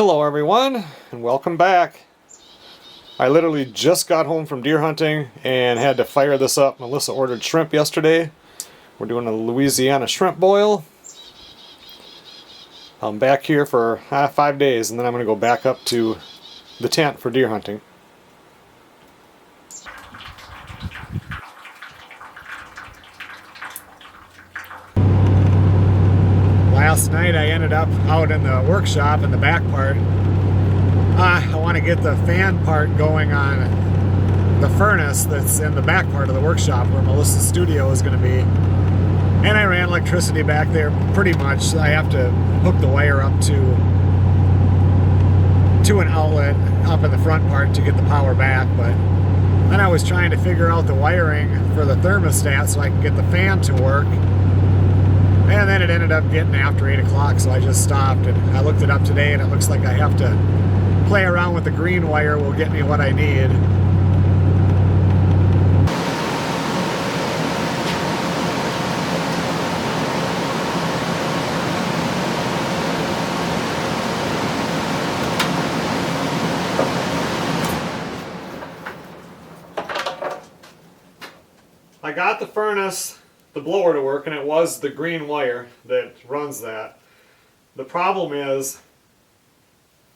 Hello everyone, and welcome back. I literally just got home from deer hunting and had to fire this up. Melissa ordered shrimp yesterday. We're doing a Louisiana shrimp boil. I'm back here for 5 days, and then I'm going to go back up to the tent for deer hunting. Last night I ended up out in the workshop in the back part. I want to get the fan part going on the furnace that's in the back part of the workshop where Melissa's studio is going to be. And I ran electricity back there pretty much. I have to hook the wire up to an outlet up in the front part to get the power back. But then I was trying to figure out the wiring for the thermostat so I can get the fan to work. And then it ended up getting after 8 o'clock, so I just stopped. And I looked it up today, and it looks like I have to play around with the green wire will get me what I need. I got the furnace, the blower to work, and it was the green wire that runs that. The problem is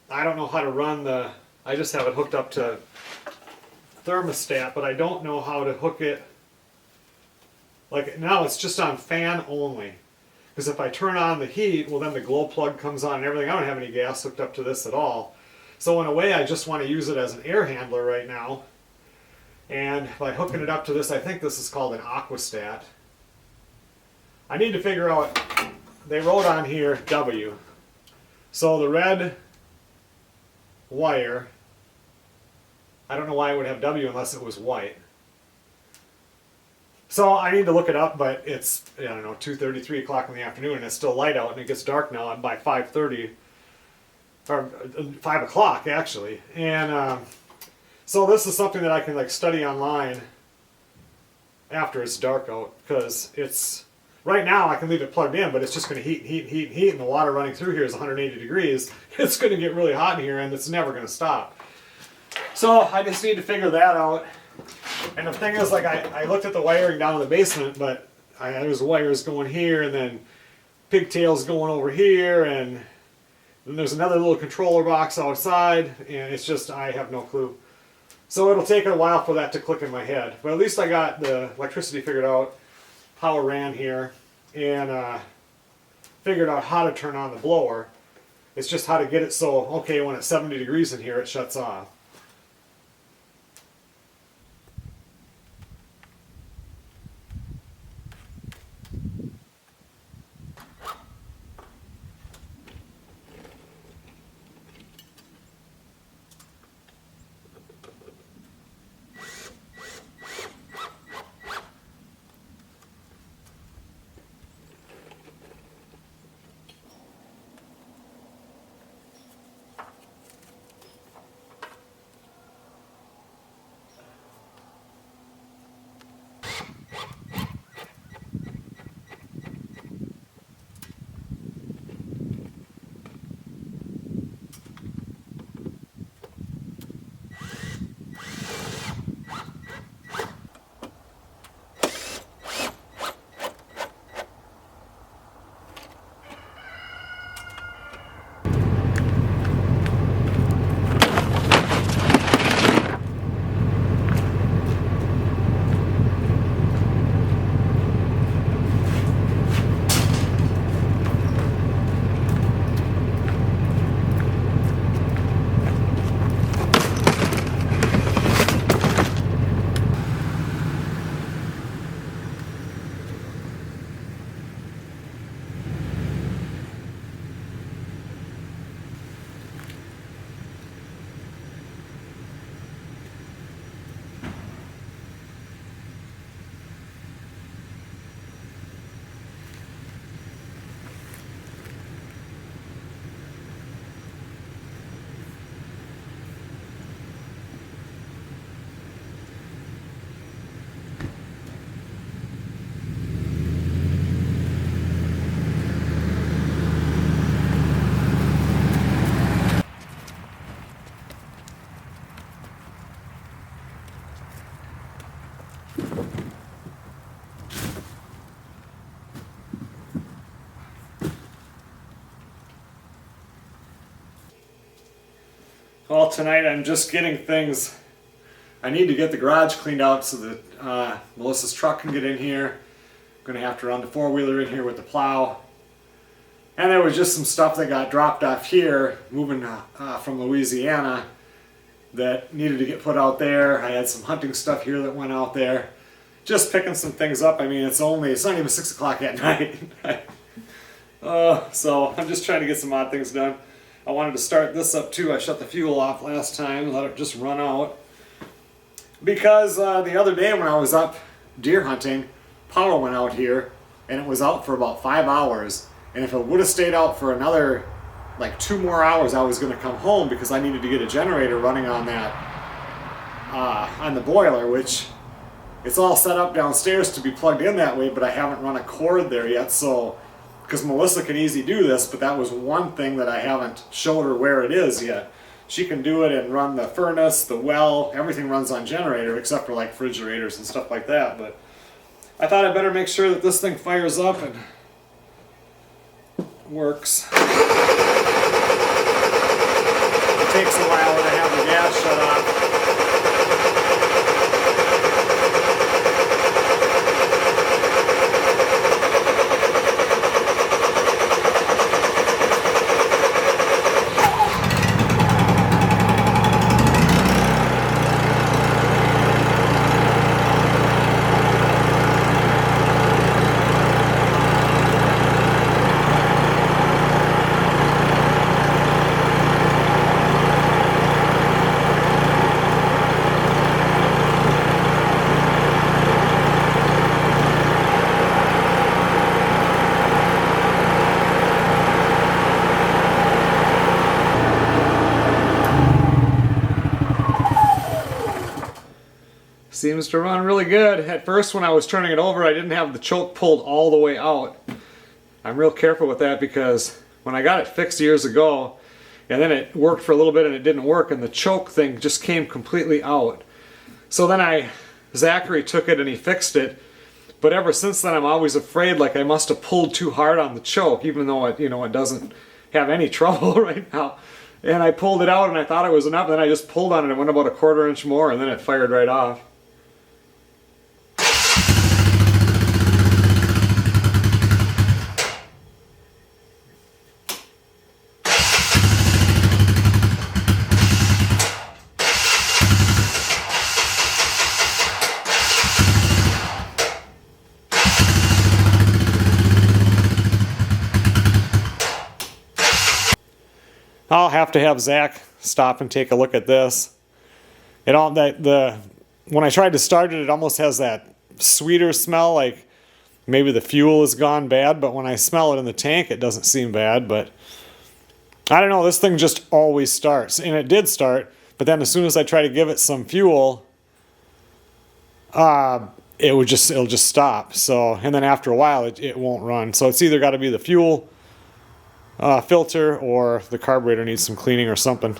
I don't know how to run I just have it hooked up to thermostat, but I don't know how to hook it. Like now it's just on fan only. Because if I turn on the heat, well then the glow plug comes on and everything. I don't have any gas hooked up to this at all. So in a way I just want to use it as an air handler right now. And by hooking it up to this, I think this is called an aquastat. I need to figure out, they wrote on here W. So the red wire, I don't know why it would have W unless it was white. So I need to look it up, but it's, I don't know, 2:30, 3 o'clock in the afternoon, and it's still light out, and it gets dark now and by 5:30, or 5 o'clock actually. And so this is something that I can like study online after it's dark out, because it's, right now I can leave it plugged in, but it's just going to heat, and the water running through here is 180 degrees. It's going to get really hot in here, and it's never going to stop. So I just need to figure that out. And the thing is, like, I looked at the wiring down in the basement, but there's wires going here, and then pigtails going over here, and then there's another little controller box outside, and it's just, I have no clue. So it'll take a while for that to click in my head. But at least I got the electricity figured out, how it ran here, and figured out how to turn on the blower. It's just how to get it so, okay, when it's 70 degrees in here, it shuts off. Well, tonight I'm just getting things. I need to get the garage cleaned out so that Melissa's truck can get in here. I'm going to have to run the four-wheeler in here with the plow. And there was just some stuff that got dropped off here, moving from Louisiana, that needed to get put out there. I had some hunting stuff here that went out there. Just picking some things up. I mean, it's not even 6 o'clock at night. So I'm just trying to get some odd things done. I wanted to start this up too. I shut the fuel off last time, let it just run out. Because the other day when I was up deer hunting, power went out here, and it was out for about 5 hours. And if it would have stayed out for another, like 2 more hours, I was going to come home because I needed to get a generator running on that, on the boiler, which it's all set up downstairs to be plugged in that way, but I haven't run a cord there yet. So, because Melissa can easily do this, but that was one thing that I haven't showed her where it is yet. She can do it and run the furnace, the well, everything runs on generator except for like refrigerators and stuff like that. But I thought I'd better make sure that this thing fires up and works. It takes a while when I have the gas shut off. Seems to run really good. At first when I was turning it over, I didn't have the choke pulled all the way out. I'm real careful with that because when I got it fixed years ago, and then it worked for a little bit and it didn't work, and the choke thing just came completely out. So then Zachary took it and he fixed it, but ever since then I'm always afraid like I must have pulled too hard on the choke, even though it, it doesn't have any trouble right now. And I pulled it out and I thought it was enough, and then I just pulled on it and went about a 1/4 inch more, and then it fired right off. I'll have to have Zach stop and take a look at this. When I tried to start it, it almost has that sweeter smell, like maybe the fuel has gone bad, but when I smell it in the tank, it doesn't seem bad. But I don't know, this thing just always starts, and it did start, but then as soon as I try to give it some fuel, it'll just stop. So, and then after a while, it won't run. So it's either got to be the fuel filter or the carburetor needs some cleaning or something.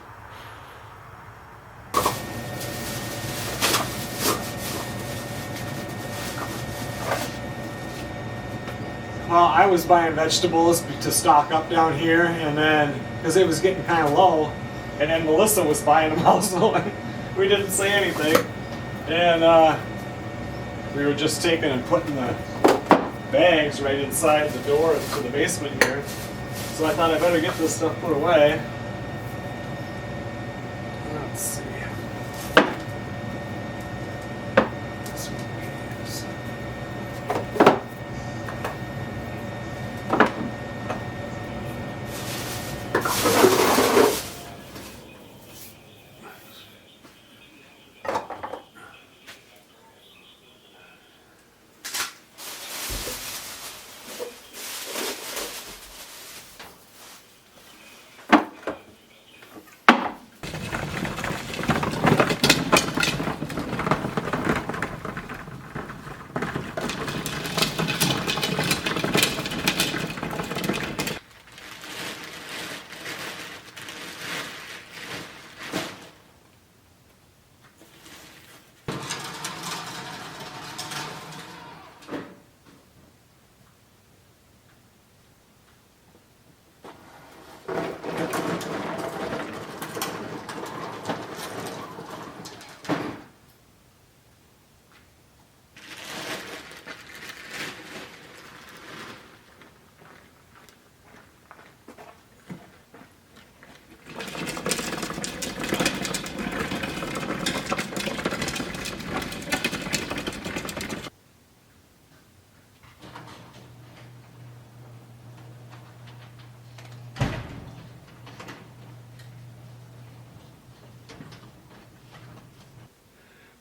Well, I was buying vegetables to stock up down here, and then because it was getting kind of low, and then Melissa was buying them also, and we didn't say anything, and we were just taking and putting the bags right inside the door to the basement here. So I thought I better get this stuff put away. Let's see. This one we use.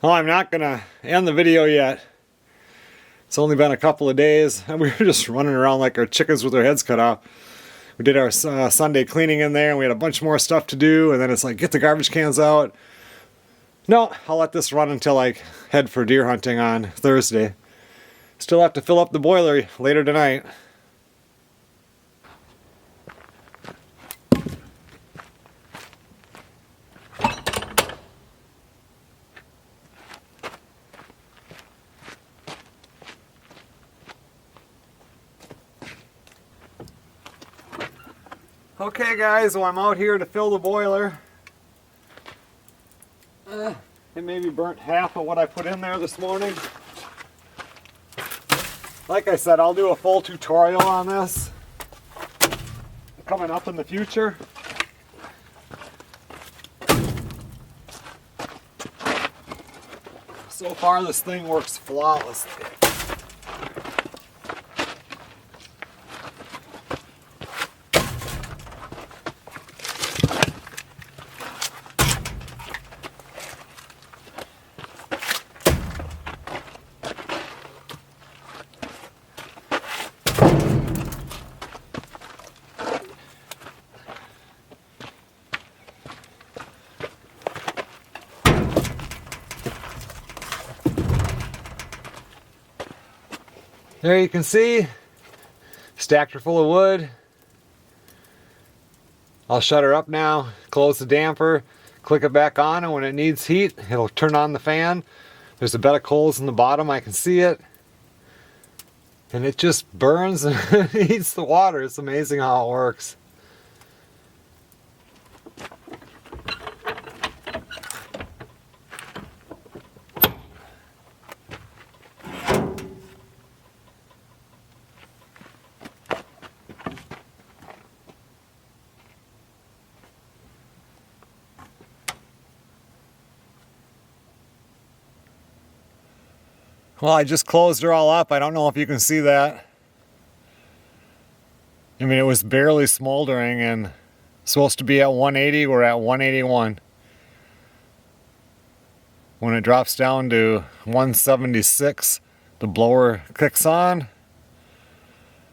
Well, I'm not gonna end the video yet. It's only been a couple of days and we were just running around like our chickens with their heads cut off. We did our Sunday cleaning in there and we had a bunch more stuff to do, and then it's like, get the garbage cans out. No, I'll let this run until I head for deer hunting on Thursday. Still have to fill up the boiler later tonight. Okay guys, well I'm out here to fill the boiler. It maybe burnt half of what I put in there this morning. Like I said, I'll do a full tutorial on this coming up in the future. So far this thing works flawlessly. There you can see, stacked her full of wood. I'll shut her up now, close the damper, click it back on, and when it needs heat, it'll turn on the fan. There's a bed of coals in the bottom, I can see it. And it just burns and heats the water. It's amazing how it works. Well, I just closed her all up. I don't know if you can see that. I mean, it was barely smoldering and supposed to be at 180. We're at 181. When it drops down to 176, the blower kicks on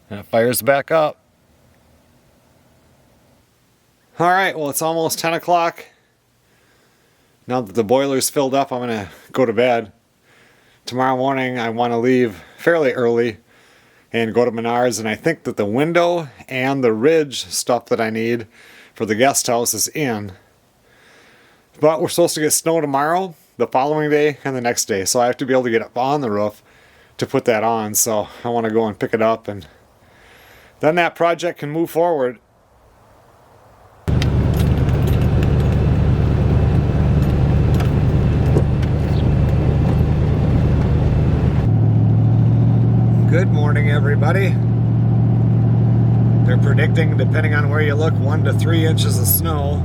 and it fires back up. All right, well, it's almost 10 o'clock. Now that the boiler's filled up, I'm gonna go to bed. Tomorrow morning I want to leave fairly early and go to Menards, and I think that the window and the ridge stuff that I need for the guest house is in. But we're supposed to get snow tomorrow, the following day, and the next day, so I have to be able to get up on the roof to put that on. So I want to go and pick it up, and then that project can move forward. Good morning, everybody. They're predicting, depending on where you look, 1 to 3 inches of snow.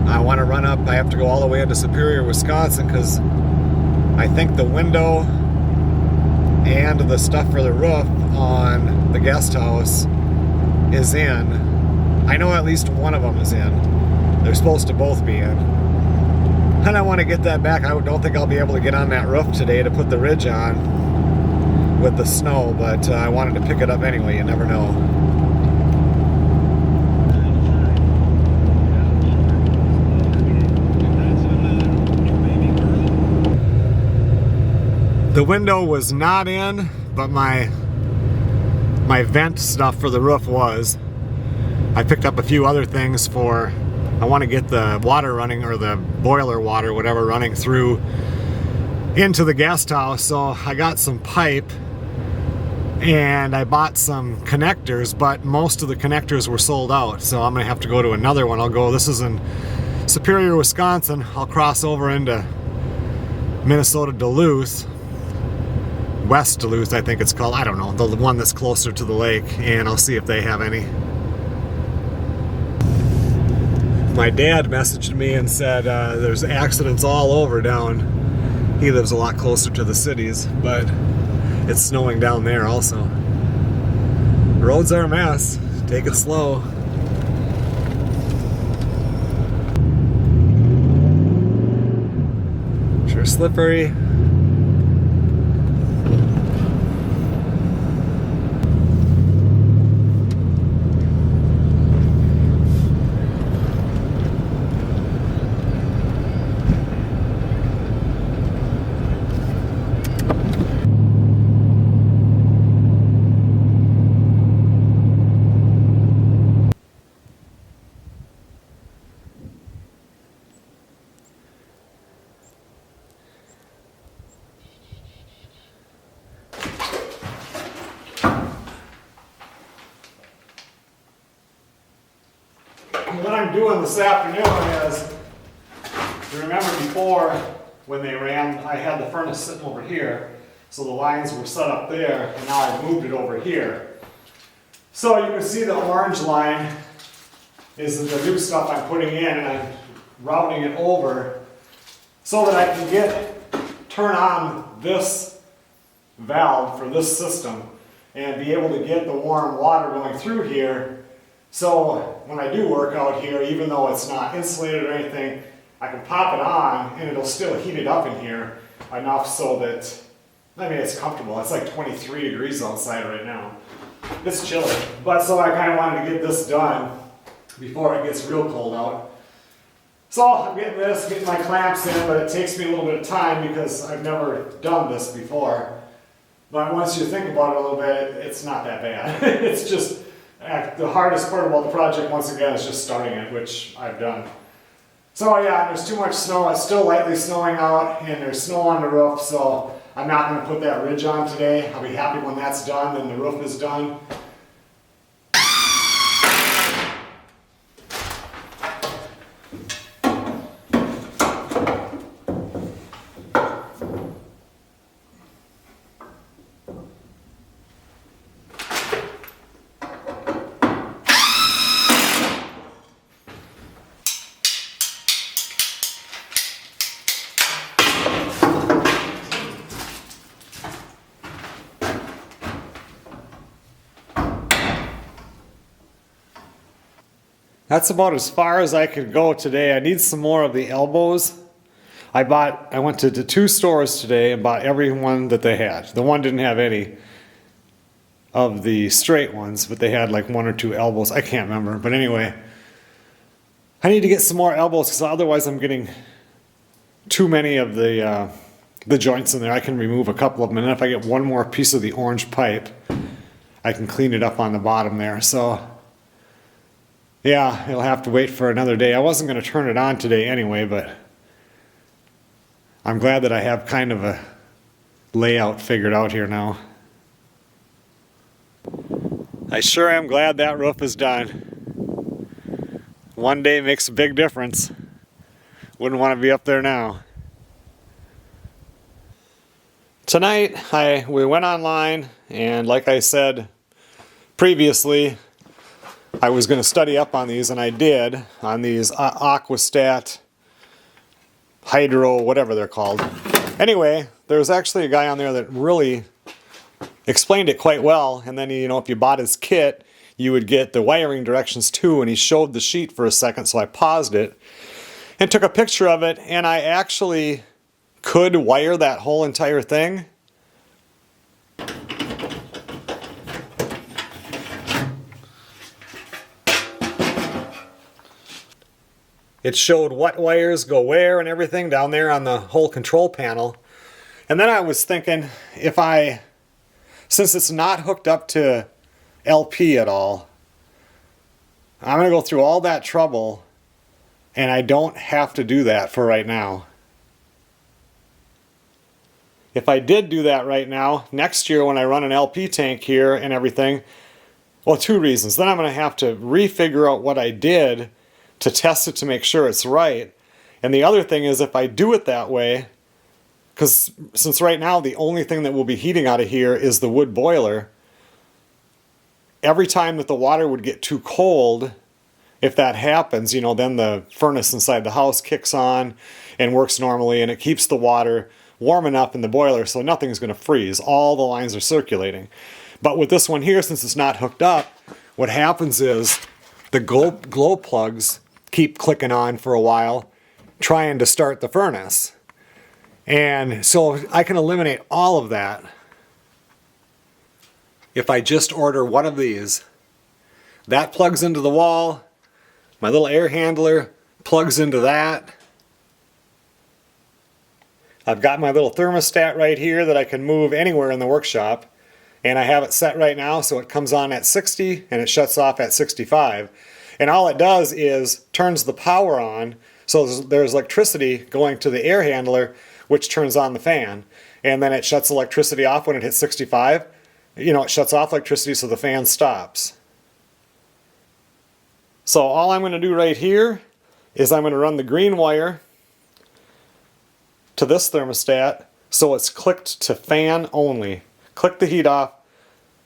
I want to run up. I have to go all the way into Superior, Wisconsin, because I think the window and the stuff for the roof on the guest house is in. I know at least one of them is in. They're supposed to both be in. And I want to get that back. I don't think I'll be able to get on that roof today to put the ridge on with the snow, but I wanted to pick it up anyway. You never know. The window was not in, but my vent stuff for the roof was. I picked up a few other things for, I want to get the water running, or the boiler water, whatever, running through into the guest house. So I got some pipe and I bought some connectors, but most of the connectors were sold out, so I'm gonna have to go to another one. This is in Superior, Wisconsin. I'll cross over into Minnesota, Duluth, West Duluth I think it's called, I don't know, the one that's closer to the lake, and I'll see if they have any. My dad messaged me and said there's accidents all over down. He lives a lot closer to the cities, but it's snowing down there also. The roads are a mess. Take it slow. slippery. What I'm doing this afternoon is, you remember before when they ran, I had the furnace sitting over here, so the lines were set up there, and now I've moved it over here. So you can see the orange line is the new stuff I'm putting in, and I'm routing it over so that I can turn on this valve for this system and be able to get the warm water going through here. So when I do work out here, even though it's not insulated or anything, I can pop it on and it'll still heat it up in here enough so that, I mean, it's comfortable. It's like 23 degrees outside right now. It's chilly, but so I kind of wanted to get this done before it gets real cold out. So I'm getting my clamps in, but it takes me a little bit of time because I've never done this before. But once you think about it a little bit, it's not that bad. It's just, the hardest part about the project, once again, is just starting it, which I've done. So yeah, there's too much snow. It's still lightly snowing out, and there's snow on the roof, so I'm not going to put that ridge on today. I'll be happy when that's done and the roof is done. That's about as far as I could go today. I need some more of the elbows. I went to the 2 stores today and bought every one that they had. The one didn't have any of the straight ones, but they had like 1 or 2 elbows. I can't remember, but anyway. I need to get some more elbows because otherwise I'm getting too many of the joints in there. I can remove a couple of them, and then if I get one more piece of the orange pipe, I can clean it up on the bottom there. So yeah, it'll have to wait for another day. I wasn't going to turn it on today anyway, but I'm glad that I have kind of a layout figured out here now. I sure am glad that roof is done. One day makes a big difference. Wouldn't want to be up there now. Tonight, we went online, and like I said previously, I was going to study up on these, and I did, on these Aquastat, Hydro, whatever they're called. Anyway, there was actually a guy on there that really explained it quite well, and then, you know, if you bought his kit, you would get the wiring directions too, and he showed the sheet for a second, so I paused it and took a picture of it, and I actually could wire that whole entire thing. It showed what wires go where and everything down there on the whole control panel. And then I was thinking, since it's not hooked up to LP at all, I'm going to go through all that trouble, and I don't have to do that for right now. If I did do that right now, next year when I run an LP tank here and everything, well, 2 reasons. Then I'm going to have to refigure out what I did to test it to make sure it's right. And the other thing is, if I do it that way, because since right now the only thing that will be heating out of here is the wood boiler, every time that the water would get too cold, if that happens, you know, then the furnace inside the house kicks on and works normally, and it keeps the water warm enough in the boiler so nothing's going to freeze. All the lines are circulating. But with this one here, since it's not hooked up, what happens is the glow plugs keep clicking on for a while, trying to start the furnace. And so I can eliminate all of that if I just order one of these. That plugs into the wall. My little air handler plugs into that. I've got my little thermostat right here that I can move anywhere in the workshop. And I have it set right now so it comes on at 60 and it shuts off at 65. And all it does is turns the power on. So there's electricity going to the air handler, which turns on the fan. And then it shuts electricity off when it hits 65. You know, it shuts off electricity so the fan stops. So all I'm going to do right here is I'm going to run the green wire to this thermostat so it's clicked to fan only. Click the heat off,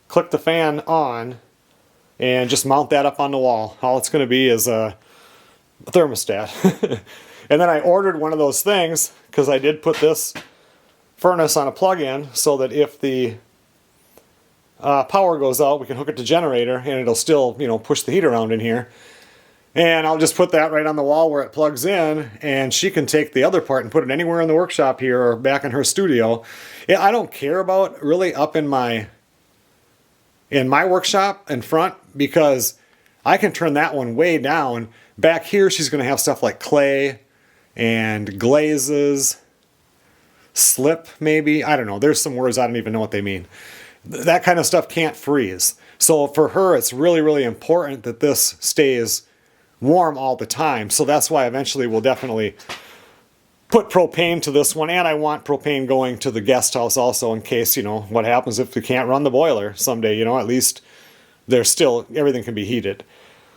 click the fan on, and just mount that up on the wall. All it's going to be is a thermostat. And then I ordered one of those things because I did put this furnace on a plug-in so that if the power goes out, we can hook it to generator and it'll still, you know, push the heat around in here. And I'll just put that right on the wall where it plugs in, and she can take the other part and put it anywhere in the workshop here or back in her studio. Yeah, I don't care about really up in my workshop in front because I can turn that one way down. Back here she's going to have stuff like clay and glazes, slip maybe. I don't know. There's some words I don't even know what they mean. That kind of stuff can't freeze. So for her it's really, really important that this stays warm all the time. So that's why eventually we'll definitely put propane to this one, and I want propane going to the guest house also in case, you know, what happens if we can't run the boiler someday, you know, at least there's still, everything can be heated.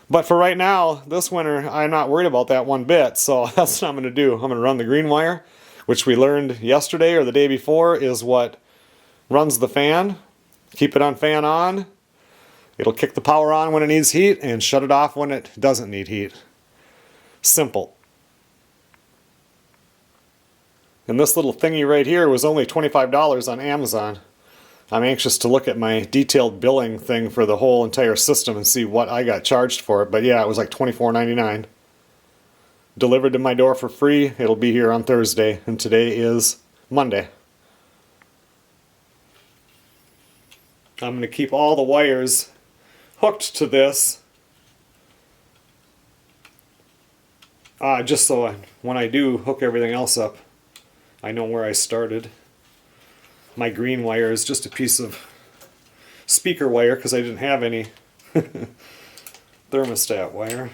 But for right now, this winter, I'm not worried about that one bit, so that's what I'm going to do. I'm going to run the green wire, which we learned yesterday or the day before is what runs the fan. Keep it on fan on. It'll kick the power on when it needs heat and shut it off when it doesn't need heat. Simple. And this little thingy right here was only $25 on Amazon. I'm anxious to look at my detailed billing thing for the whole entire system and see what I got charged for it. But yeah, it was like $24.99. Delivered to my door for free. It'll be here on Thursday, and today is Monday. I'm going to keep all the wires hooked to this just so when I do hook everything else up, I know where I started. My green wire is just a piece of speaker wire because I didn't have any thermostat wire.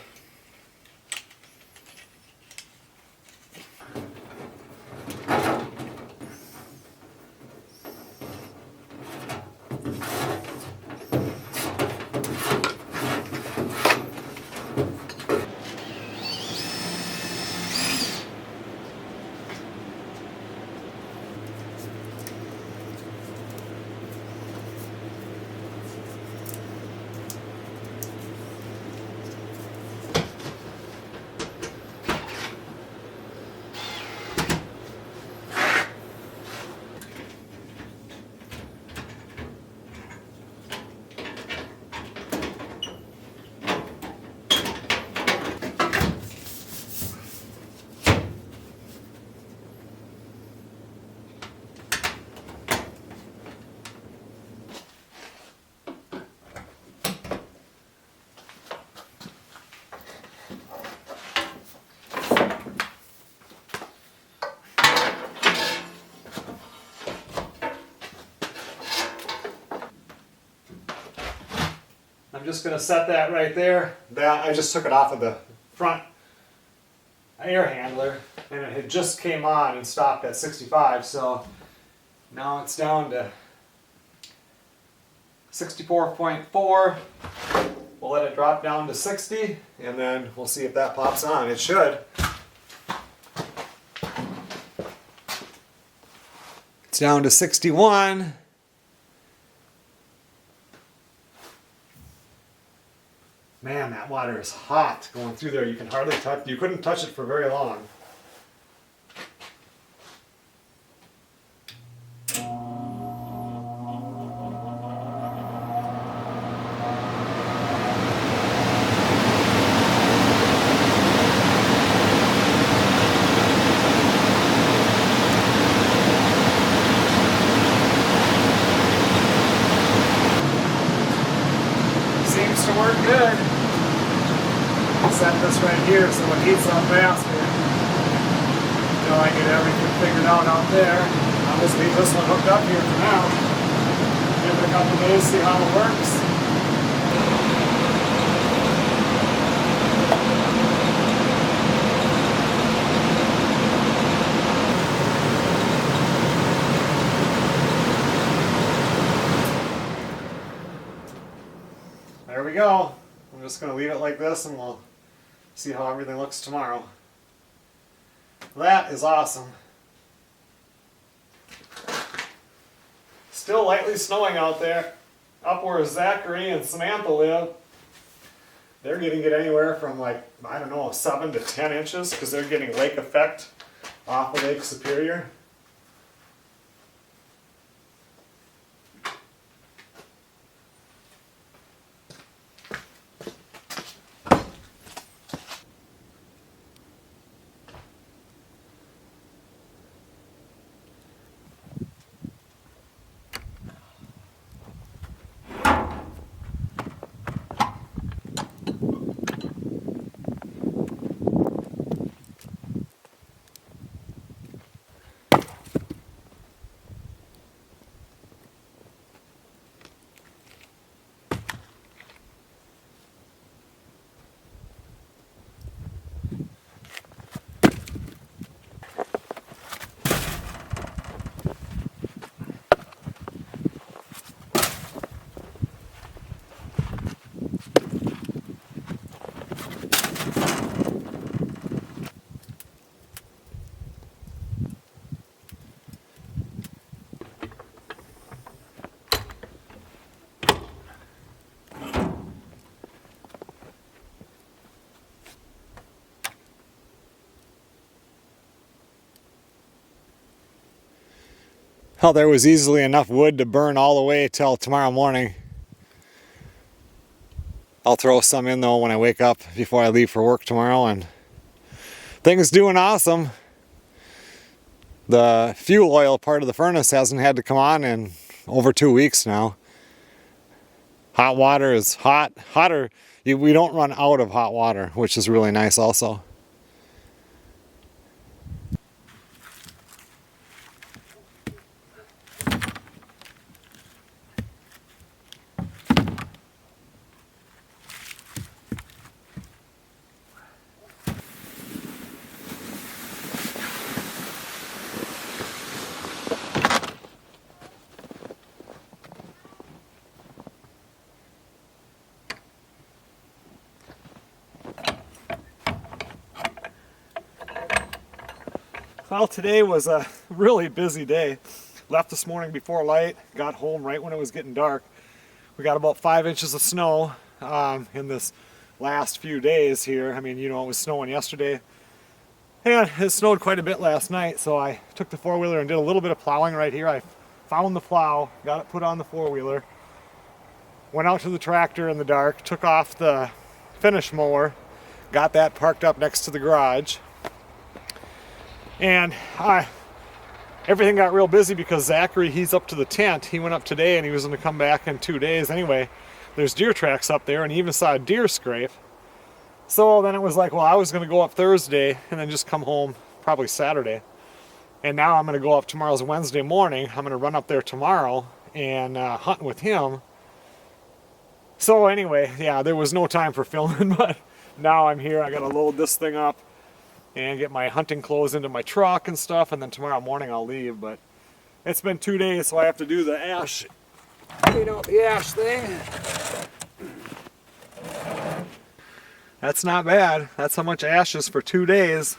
I'm just going to set that right there. That I just took it off of the front air handler and it had just came on and stopped at 65, so now it's down to 64.4. We'll let it drop down to 60 and then we'll see if that pops on. It should. It's down to 61. Man, that water is hot going through there. You can hardly touch, you couldn't touch it for very long. to work good. Set this right here so it heats up faster. Until I get everything figured out there. I'll just leave this one hooked up here for now. Give it a couple days, see how it works. There we go. I'm just going to leave it like this and we'll see how everything looks tomorrow. That is awesome. Still lightly snowing out there. Up where Zachary and Samantha live, they're getting it anywhere from like, I don't know, 7 to 10 inches because they're getting lake effect off of Lake Superior. Well, there was easily enough wood to burn all the way till tomorrow morning. I'll throw some in though when I wake up before I leave for work tomorrow, and things doing awesome. The fuel oil part of the furnace hasn't had to come on in over 2 weeks now. Hot water is hotter. We don't run out of hot water, which is really nice also. Well, today was a really busy day. Left this morning before light, got home right when it was getting dark. We got about 5 inches of snow in this last few days here. I mean, you know, it was snowing yesterday. And it snowed quite a bit last night, so I took the four-wheeler and did a little bit of plowing right here. I found the plow, got it put on the four-wheeler, went out to the tractor in the dark, took off the finish mower, got that parked up next to the garage. And everything got real busy because Zachary, he's up to the tent. He went up today and he was going to come back in 2 days. Anyway, there's deer tracks up there and he even saw a deer scrape. So then it was like, well, I was going to go up Thursday and then just come home probably Saturday. And now I'm going to go up tomorrow's Wednesday morning. I'm going to run up there tomorrow and hunt with him. So anyway, yeah, there was no time for filming, but now I'm here. I got to load this thing up and get my hunting clothes into my truck and stuff, and then tomorrow morning I'll leave. But it's been 2 days, so I have to do the ash, clean out the ash thing. That's not bad. That's how much ash is for 2 days.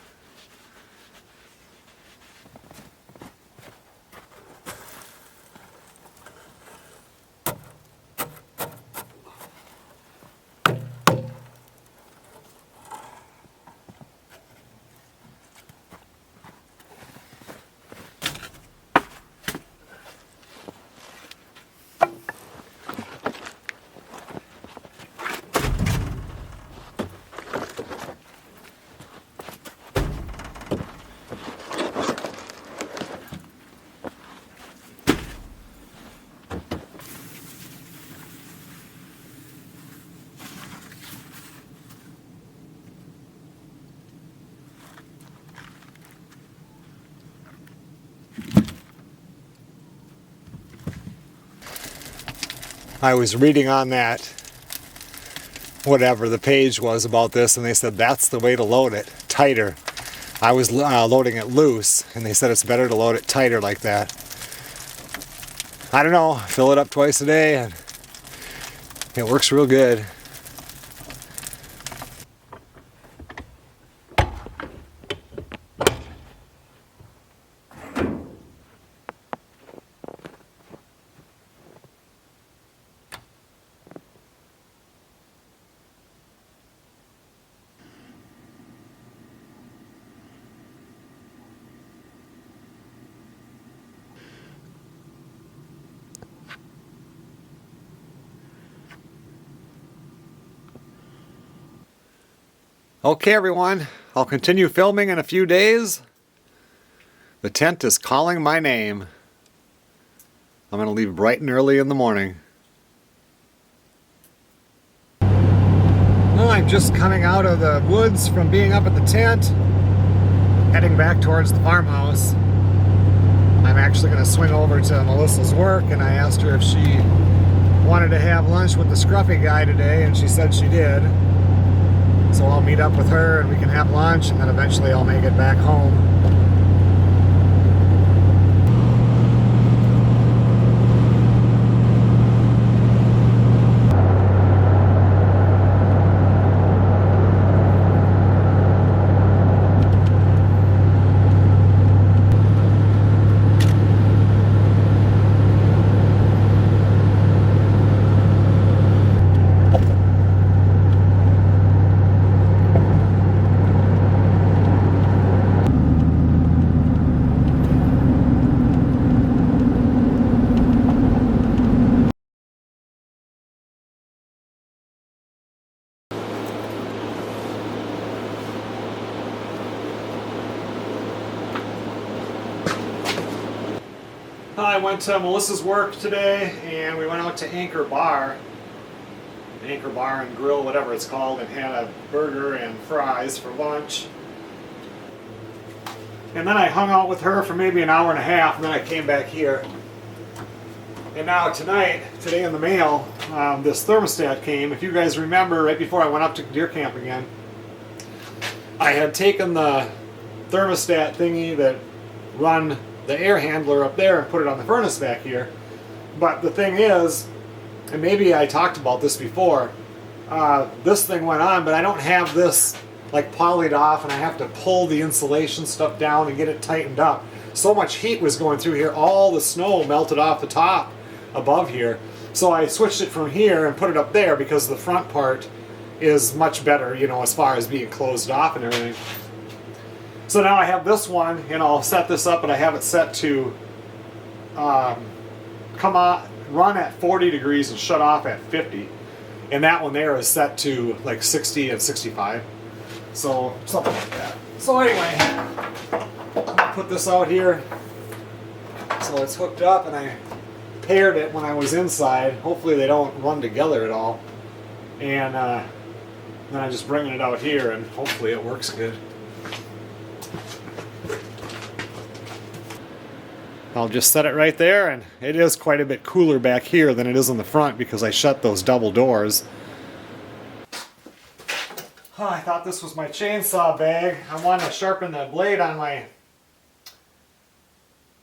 I was reading on that, whatever the page was about this, and they said that's the way to load it, tighter. I was loading it loose, and they said it's better to load it tighter like that. I don't know, fill it up twice a day, and it works real good. Okay everyone, I'll continue filming in a few days. The tent is calling my name. I'm going to leave bright and early in the morning. Well, I'm just coming out of the woods from being up at the tent, heading back towards the farmhouse. I'm actually going to swing over to Melissa's work, and I asked her if she wanted to have lunch with the scruffy guy today, and she said she did. So I'll meet up with her and we can have lunch, and then eventually I'll make it back home. I went to Melissa's work today, and we went out to Anchor Bar and Grill, whatever it's called, and had a burger and fries for lunch. And then I hung out with her for maybe an hour and a half, and then I came back here. And now today in the mail, this thermostat came. If you guys remember, right before I went up to deer camp again, I had taken the thermostat thingy that run the air handler up there and put it on the furnace back here. But the thing is, and maybe I talked about this before, this thing went on, but I don't have this like polyed off, and I have to pull the insulation stuff down and get it tightened up. So much heat was going through here, all the snow melted off the top above here. So I switched it from here and put it up there because the front part is much better, you know, as far as being closed off and everything. So now I have this one, and I'll set this up, and I have it set to come on, run at 40 degrees and shut off at 50. And that one there is set to like 60 and 65. So something like that. So anyway, I'm gonna put this out here. So it's hooked up, and I paired it when I was inside. Hopefully they don't run together at all. And then I'm just bringing it out here, and hopefully it works good. I'll just set it right there, and it is quite a bit cooler back here than it is in the front because I shut those double doors. Oh, I thought this was my chainsaw bag. I wanted to sharpen the blade on my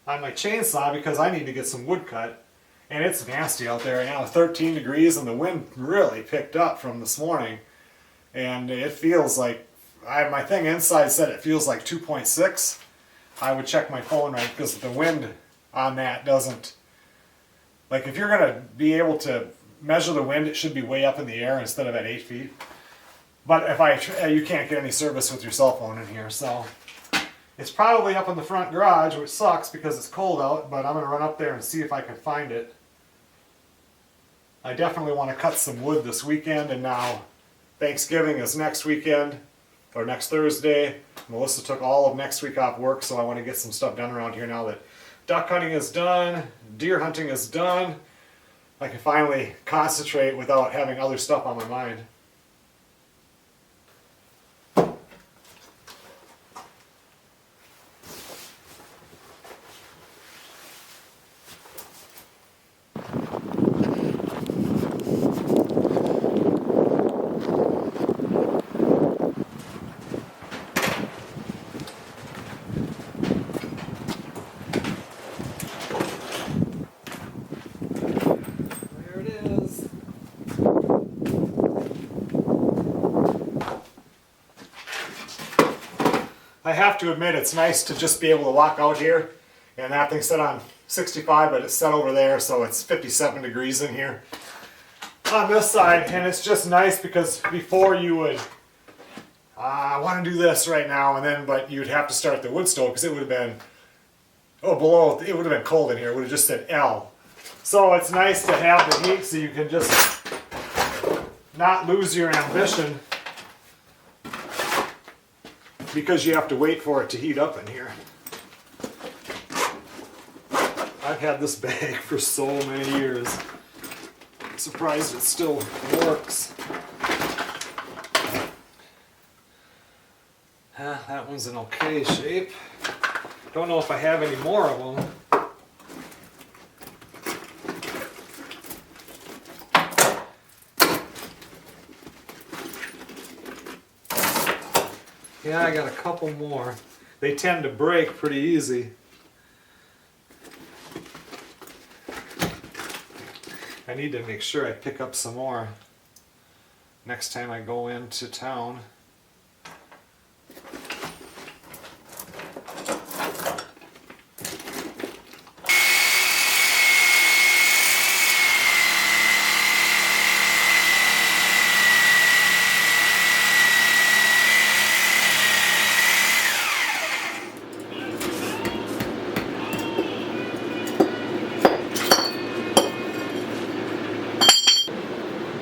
chainsaw because I need to get some wood cut. And it's nasty out there right now, 13 degrees, and the wind really picked up from this morning. And it feels like, my thing inside said it feels like 2.6. I would check my phone right because the wind on that doesn't, like if you're going to be able to measure the wind, it should be way up in the air instead of at 8 feet. But you can't get any service with your cell phone in here, so it's probably up in the front garage, which sucks because it's cold out, but I'm going to run up there and see if I can find it. I definitely want to cut some wood this weekend, and now Thanksgiving is next weekend. Or next Thursday. Melissa took all of next week off work, so I want to get some stuff done around here now that duck hunting is done, deer hunting is done. I can finally concentrate without having other stuff on my mind. I have to admit it's nice to just be able to walk out here, and that thing's set on 65, but it's set over there, so it's 57 degrees in here on this side. And it's just nice because before you would I want to do this right now, and then but you'd have to start the wood stove because it would have been below, it would have been cold in here. It would have just said L. So it's nice to have the heat so you can just not lose your ambition because you have to wait for it to heat up in here. I've had this bag for so many years. I'm surprised it still works. That one's in okay shape. Don't know if I have any more of them. Yeah, I got a couple more. They tend to break pretty easy. I need to make sure I pick up some more next time I go into town.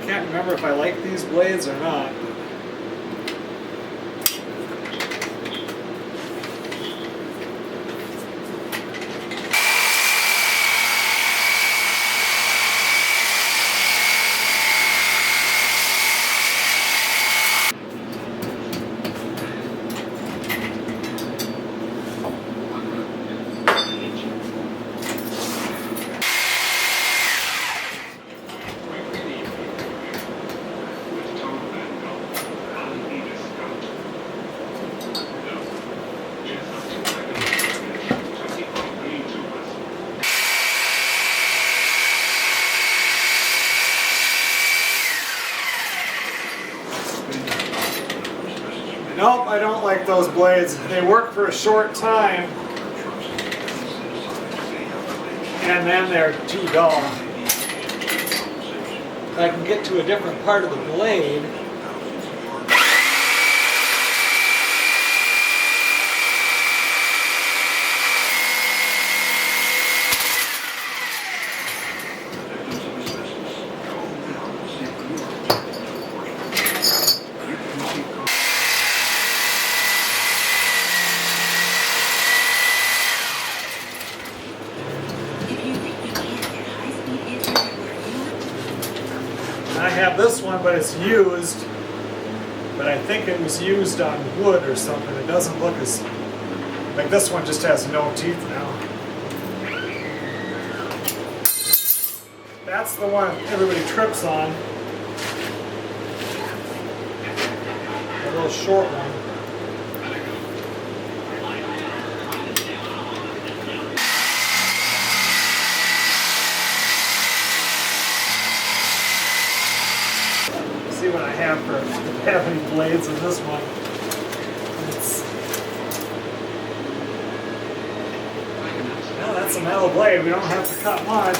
Can't remember if I like these blades or not. Nope, I don't like those blades. They work for a short time, and then they're too dull. I can get to a different part of the blade. I have this one, but it's used, but I think it was used on wood or something. It doesn't look as, like this one just has no teeth now. That's the one everybody trips on. A little short one. See what I have for heavy blades in this one. Well, that's a metal blade. We don't have to cut much.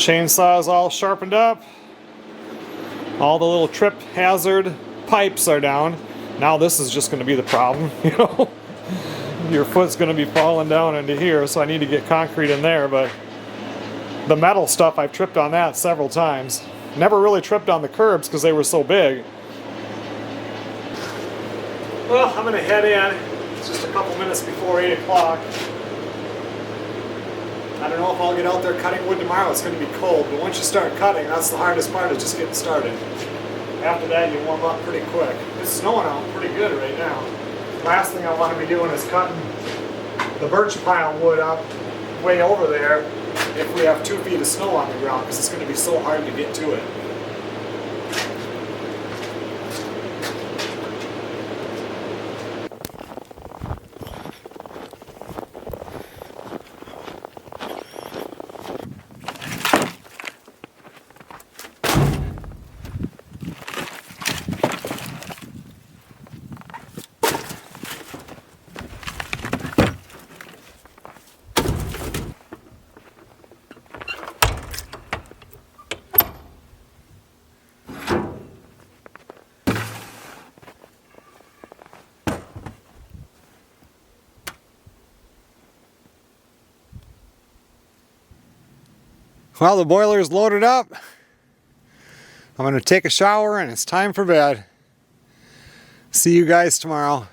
Chainsaw is all sharpened up. All the little trip hazard pipes are down. Now this is just going to be the problem, you know. Your foot's going to be falling down into here, so I need to get concrete in there, but the metal stuff, I've tripped on that several times. Never really tripped on the curbs because they were so big. Well, I'm going to head in. It's just a couple minutes before 8 o'clock. I don't know if I'll get out there cutting wood tomorrow. It's going to be cold, but once you start cutting, that's the hardest part, is just getting started. After that, you warm up pretty quick. It's snowing out pretty good right now. Last thing I want to be doing is cutting the birch pile wood up way over there if we have 2 feet of snow on the ground, because it's going to be so hard to get to it. Well, the boiler is loaded up. I'm going to take a shower and it's time for bed. See you guys tomorrow.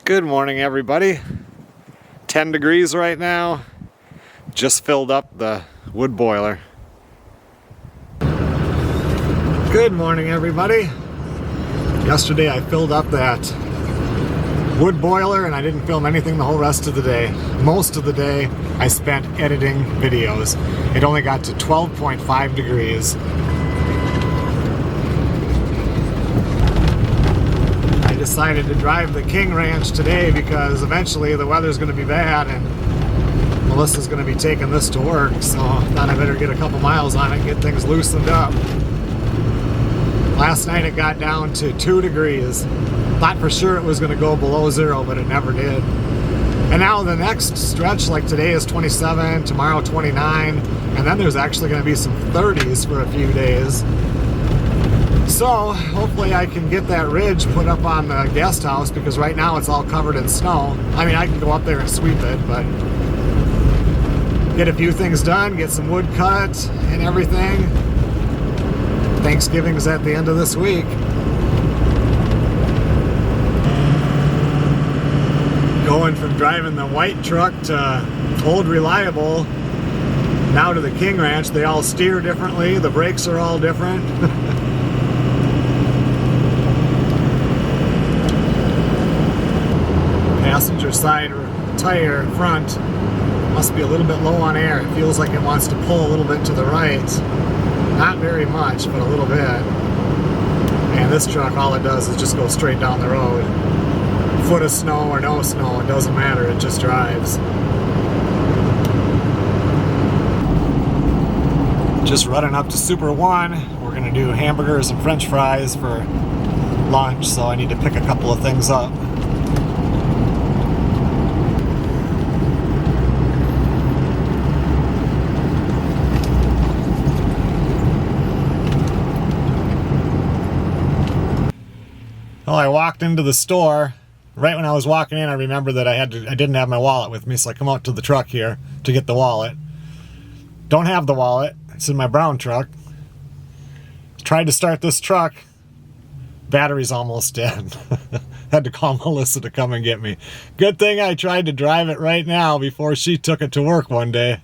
Good morning, everybody. 10 degrees right now. Just filled up the wood boiler. Good morning, everybody. Yesterday I filled up that wood boiler and I didn't film anything the whole rest of the day. Most of the day I spent editing videos. It only got to 12.5 degrees. I decided to drive the King Ranch today because eventually the weather's going to be bad and Melissa's going to be taking this to work, so I thought I better get a couple miles on it and get things loosened up. Last night it got down to 2 degrees. Thought for sure it was going to go below 0, but it never did. And now the next stretch, like today is 27, tomorrow 29, and then there's actually going to be some 30s for a few days. So hopefully I can get that ridge put up on the guest house, because right now it's all covered in snow. I mean, I can go up there and sweep it, but get a few things done, get some wood cut and everything. Thanksgiving's at the end of this week. Going from driving the white truck to old reliable now to the King Ranch. They all steer differently, the brakes are all different. Passenger side tire front must be a little bit low on air. It feels like it wants to pull a little bit to the right. Not very much, but a little bit. And this truck, all it does is just go straight down the road. Foot of snow or no snow, it doesn't matter, it just drives. Just running up to Super One. We're gonna do hamburgers and french fries for lunch, so I need to pick a couple of things up. Well, I walked into the store. Right when I was walking in, I remembered that I didn't have my wallet with me, so I come out to the truck here to get the wallet. Don't have the wallet. It's in my brown truck. Tried to start this truck. Battery's almost dead. Had to call Melissa to come and get me. Good thing I tried to drive it right now before she took it to work one day.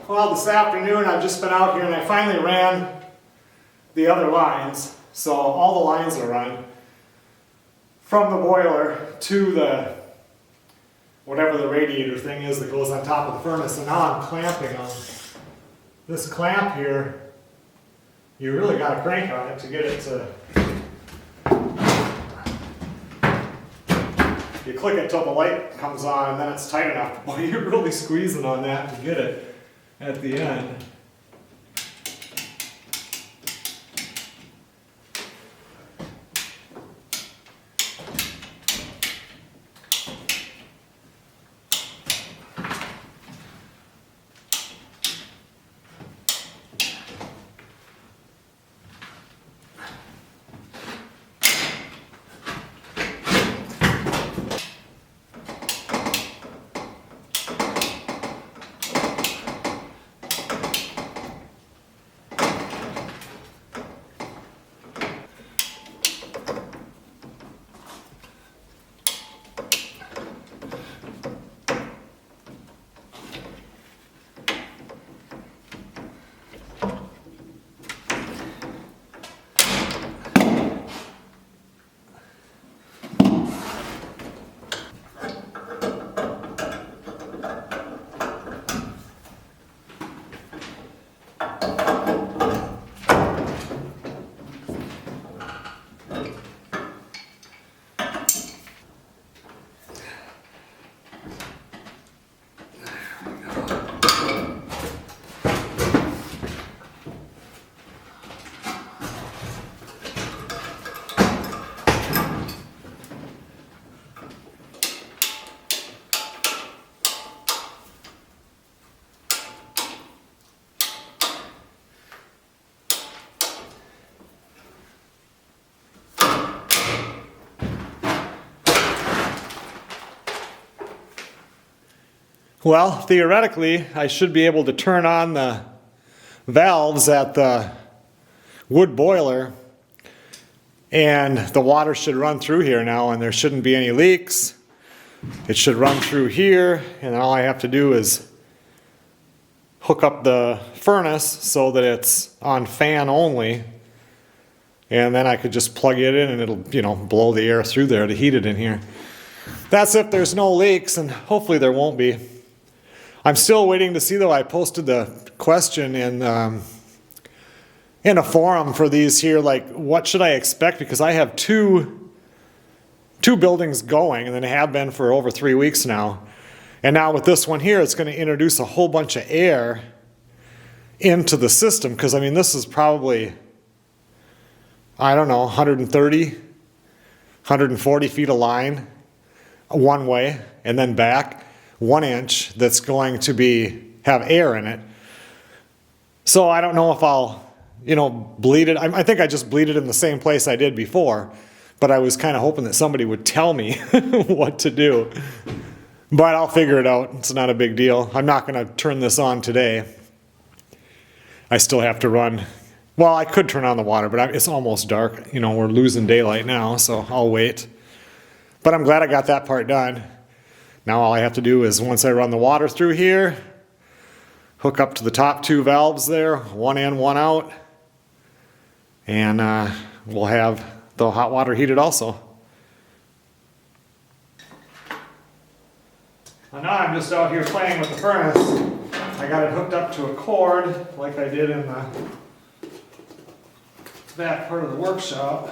Well, this afternoon I've just been out here and I finally ran the other lines. So all the lines are run from the boiler to the whatever the radiator thing is that goes on top of the furnace, and now I'm clamping on this clamp here. You really got to crank on it to get it to. You click it till the light comes on, and then it's tight enough. Boy, you're really squeezing on that to get it at the end. Well, theoretically, I should be able to turn on the valves at the wood boiler, and the water should run through here now, and there shouldn't be any leaks. It should run through here, and all I have to do is hook up the furnace so that it's on fan only, and then I could just plug it in and it'll, blow the air through there to heat it in here. That's if there's no leaks, and hopefully there won't be. I'm still waiting to see, though. I posted the question in a forum for these here, like, what should I expect? Because I have two buildings going, and they have been for over 3 weeks now. And now with this one here, it's going to introduce a whole bunch of air into the system. Because, I mean, this is probably, I don't know, 130, 140 feet of line one way, and then back 1 inch that's going to have air in it. So I don't know if I'll, bleed it. I think I just bleed it in the same place I did before, but I was kind of hoping that somebody would tell me what to do. But I'll figure it out. It's not a big deal. I'm not going to turn this on today. I still have to run. Well, I could turn on the water, but it's almost dark. We're losing daylight now, so I'll wait. But I'm glad I got that part done. Now all I have to do is, once I run the water through here, hook up to the top 2 valves there, one in, one out, and we'll have the hot water heated also. And now I'm just out here playing with the furnace. I got it hooked up to a cord like I did in the back part of the workshop.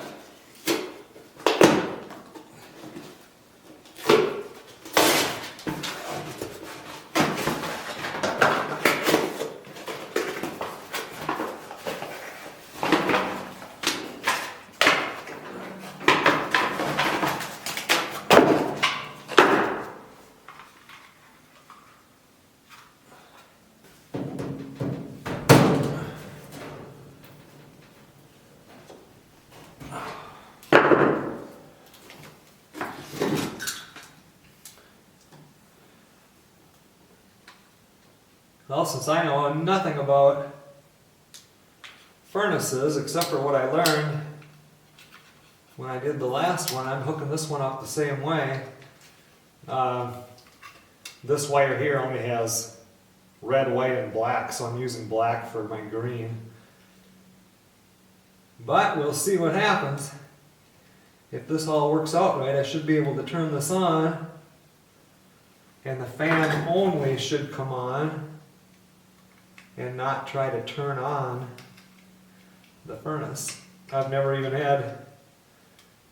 Well, since I know nothing about furnaces except for what I learned when I did the last one, I'm hooking this one up the same way. This wire here only has red, white, and black, so I'm using black for my green. But we'll see what happens. If this all works out right, I should be able to turn this on And the fan only should come on and not try to turn on the furnace. I've never even had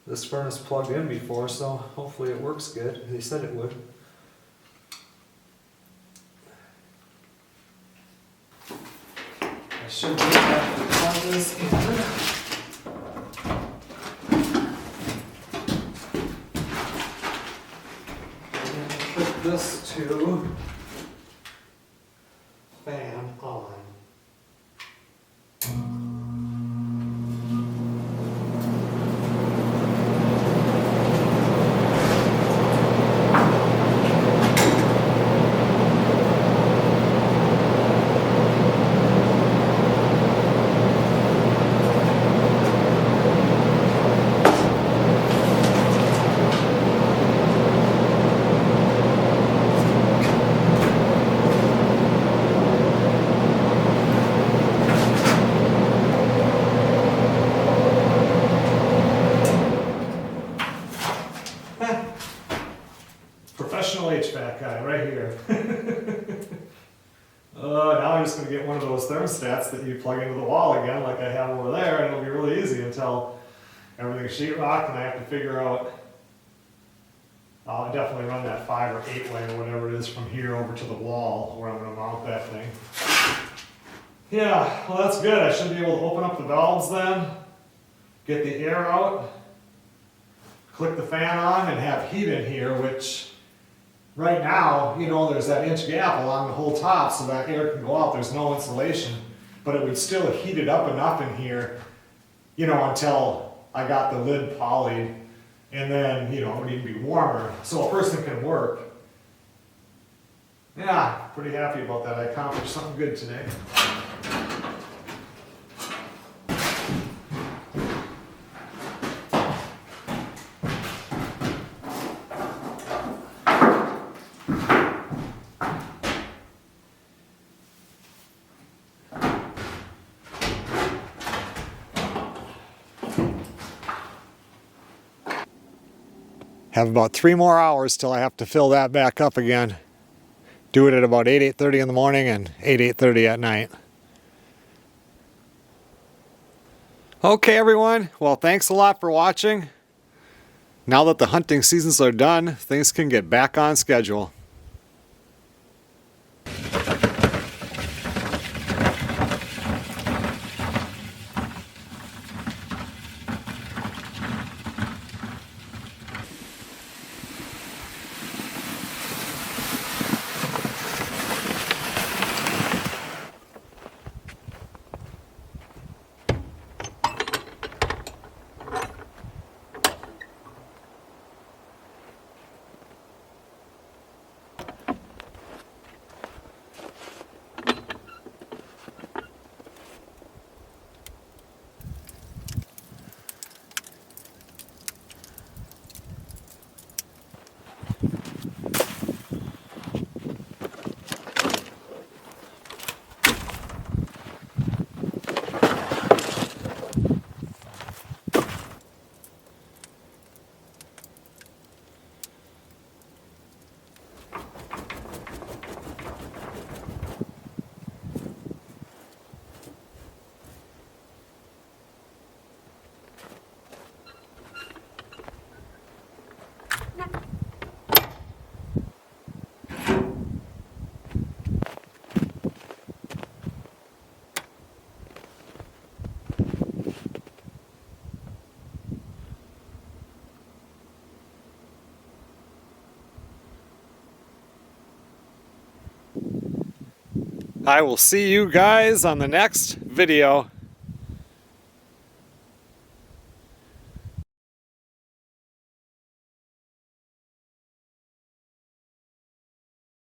this furnace plugged in before, so hopefully it works good. They said it would. I should be able to plug this in. And put this to fan on. Professional HVAC guy right here. Now I'm just going to get one of those thermostats that you plug into the wall again like I have over there, and it'll be really easy until everything's sheetrocked and I have to figure out. I'll definitely run that 5 or 8 way or whatever it is from here over to the wall where I'm going to mount that thing. Yeah, well that's good. I should be able to open up the valves then, get the air out, click the fan on, and have heat in here, which right now, you know, there's that inch gap along the whole top so that air can go out. There's no insulation, but it would still heat it up enough in here, you know, until I got the lid polyed, and then, you know, it would even be warmer so a person can work. Yeah, pretty happy about that. I accomplished something good today. Have about 3 more hours till I have to fill that back up again. Do it at about 8:30 in the morning and 8:30 at night. Okay everyone, well thanks a lot for watching. Now that the hunting seasons are done, things can get back on schedule. I will see you guys on the next video.